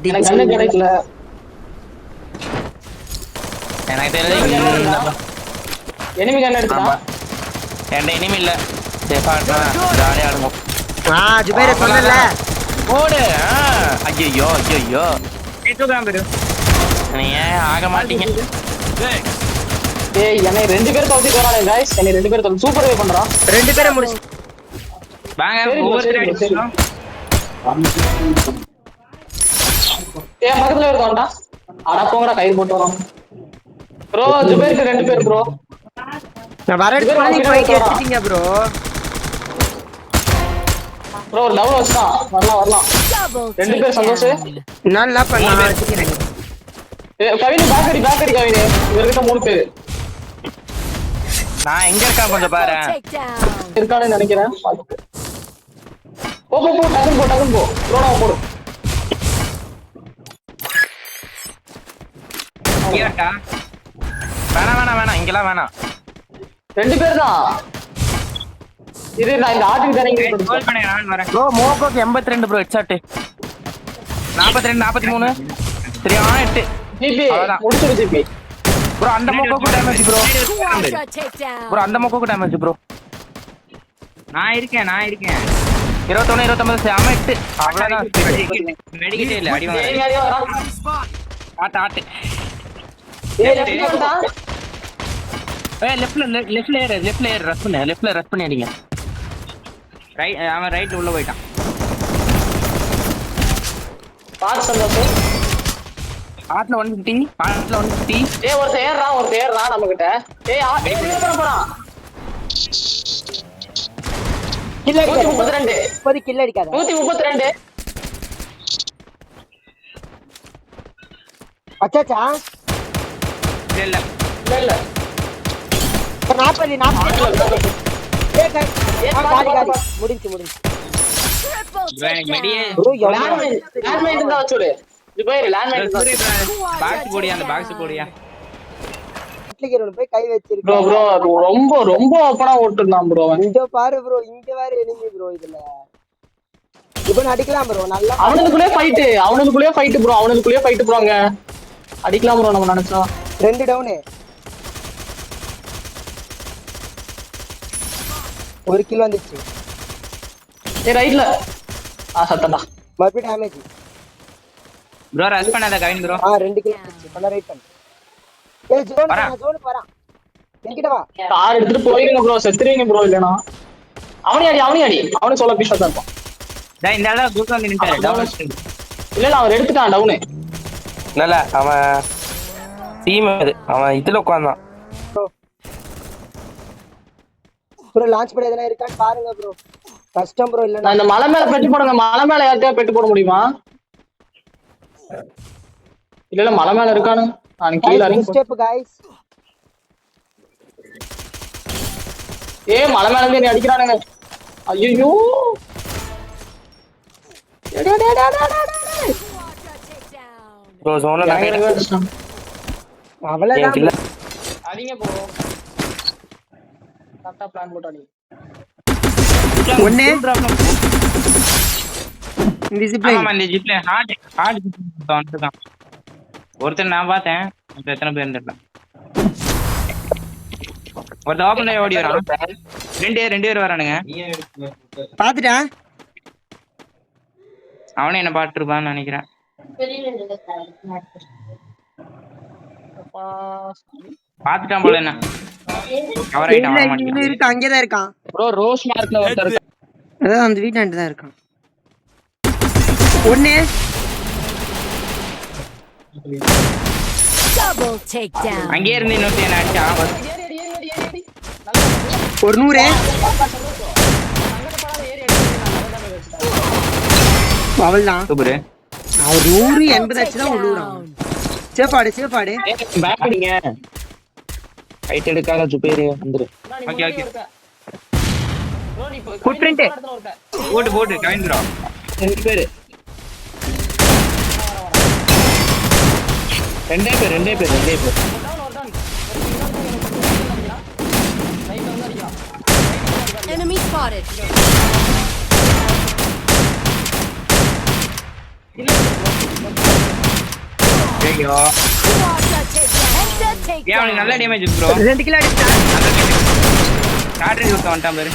எனக்கு கண்ணு கிடைக்கல. எனக்கு தெரிஞ்சு எனிமி கண்ணு எடுத்துடா. என்கிட்ட இனிமே இல்ல. சேஃபா ஜாலியா ஆடுங்க. ஜுபைர் சொன்னல ஓடு. ஐயோ ஐயோ கேக்குதான் பேரு. நீங்க ஆக மாட்டீங்க. ஏய் என்னை ரெண்டு பேர் தோத்தி போறானே गाइस. என்னை ரெண்டு பேர் தோத்து சூப்பர் வே பண்றான். ரெண்டு பேரை முடிச்சு வாங்க ஒவ்வொருத்தரும் அடிச்சோம். ஏய் பக்கத்துல இருக்கோம்டா. அட போங்கடா கை போட்டு வரோம். ப்ரோ ஜுபைருக்கு ரெண்டு பேர் ப்ரோ. நான் வர இடத்துல நீ போய் எடுத்துட்டீங்க ப்ரோ. ப்ரோ ஒரு டவுன் வச்சா வரலாம். ரெண்டு பேர் சந்தோஷ். நான் என்ன பண்ண அடிக்கிறேன். கவின் பேக்கரி கவின். இவர்கிட்ட மூணு பேர். நான் எங்க இருக்கா கொஞ்சம் பாரு. இருக்கானே நினைக்கிறேன். போ டக்குன் போ. ரோடா போடு. இங்கடா. வேணாம் இங்கலாம் வேணாம். ரெண்டு பேர் தான். இது நான் இந்த ஆட்டுக்கு தரேன். கால் பண்ணேன் நான் வரேன். Bro மோகோக்கு 82 bro headshot. 42 43 சரியா 8. GB முடிச்சிரு GB. ப்ரோ அந்த மோகோக்கு டேமேஜ் ப்ரோ. ப்ரோ அந்த மோகோக்கு டேமேஜ் ப்ரோ. நான் இருக்கேன் 21 29 சாம 8. அவ்வளவுதான். மெடிக்கேட் இல்ல அடி வாங்க. ஆட்டு. ஏய் லெஃப்ட்ல ஏய் லெஃப்ட்ல ஏர் ரஷ் பண்ணி அடிங்க. அவன் ரைட்ல உள்ள போயிட்டான். பாஸ் சந்தோஷ். ஆட்ல 150. ஏய் ஒரு ஏறறா நம்ம கிட்ட. ஏய் என்ன பண்ண போறான்? கில் அடிக்காத 132. 30 கில் அடிக்காத 132. அச்சாச்சா இல்ல 40 ஏய் காடி முடிஞ்சு மெடியே ப்ரோ லேண்ட்மைன் இருந்தா வச்சுடு. ஜுபைர் லேண்ட்மைன் தான். பாக்ஸ் போடியா. அட்லிகரோட போய் கை வச்சிருக்க. ப்ரோ ரொம்ப ஓபனா ஓட்டுறான் ப்ரோ. இங்க பாரு ப்ரோ இங்க வேற எனிமி ப்ரோ இதுல. இப்போ அடிக்கலாம் ப்ரோ நல்லா. அவனுக்குள்ளே ஃபைட் ப்ரோ. அங்க அடிக்கலாம் ப்ரோ நம்ம நினைச்சா. ரெண்டு டவுன். ஒரு கில் வந்துச்சு. ஏய் ரைட்ல சத்தடா. மறுபடியும் டேமேஜ். ப்ரோ ரஷ் பண்ணாத கவின் ப்ரோ. ரெண்டு கில் வந்துச்சு. பண்ண ரைட் பண்ணு. ஏய் ஜோன் வரா. என்கிட்ட வா. கார் எடுத்துட்டு போயிடுங்க ப்ரோ. செத்துறீங்க ப்ரோ இல்லனா. அவனே அடி. அவனே சோலோ பீஸா தான் இருப்பான். டேய் இந்த ஆள குரூப்ல வந்து நின்னுட்டாரு. டவுன் இல்ல அவன் எடுத்துட்டான் டவுன். இல்ல அவன் டீம் அவன் இதுல உட்கார்ந்தான். ப்ரோ லான்ச் பண்ண எதனா இருக்கான்னு பாருங்க ப்ரோ. கஷ்டம் ப்ரோ இல்ல. நான் இந்த மலை மேல பெட்டு போடுங்க. மலை மேல யார்கிட்டயா பெட்டு போட முடியுமா? இல்ல மலை மேல இருக்கானு. நான் கீழ இறங்கி ஸ்டெப் गाइस. ஏய் மலை மேல இருந்து அடிக்குறானுங்க. ஐயோ. ப்ரோ ஜோன்ல நான் அவ்வளவுதான். அடிங்க ப்ரோ. கரெக்ட்டா பிளான் போட்டு அடி. ஒண்ணே இன்விசிபிள். ஆமா இந்த ஜிப்ல ஹார்ட் வந்துட்டான். ஒருத்தன் நான் பார்த்தேன். இப்ப எத்தனை பேர் தெரியல. ஒரு ஓபன்ல ஓடி வரான். ரெண்டு பேர் வரானுங்க. பாத்துட்டா அவனே என்ன பாத்துட்டு இருப்பான்னு நினைக்கிறேன். பாத்துட்டான் போல என்ன. கவர் ஆயிட்டான் வர மாட்டேங்கிறான். இருக்கு அங்கேதான் இருக்கான் ப்ரோ. ரோஸ் மார்க்ல ஒருத்தர் இருக்கான். அதான் அந்த வீட்டாண்ட தான் இருக்கான். ஒண்ணே அங்கே இருந்து இன்னொருத்த என்ன அடிச்சா. ஒரு 100. அவள்தான் சூப்பர். அவர் 180 அடிச்சு தான் உள்ளூரான். சேப்பாடு பேக் அடிங்க. ஃபைட் எடுக்காத ஜுபேர் வந்துரு. ஓகே ஃபுட் பிரிண்ட் போடு கவின் ப்ரோ. ரெண்டு பேர் Enemy spotted. ஐயோ ஏன் அவனுக்கு நல்ல டேமேஜ் ப்ரோ 2 கிலோ அடிச்சான். காட்ரேஜ் கொடுத்து வந்துட்டான் பாரு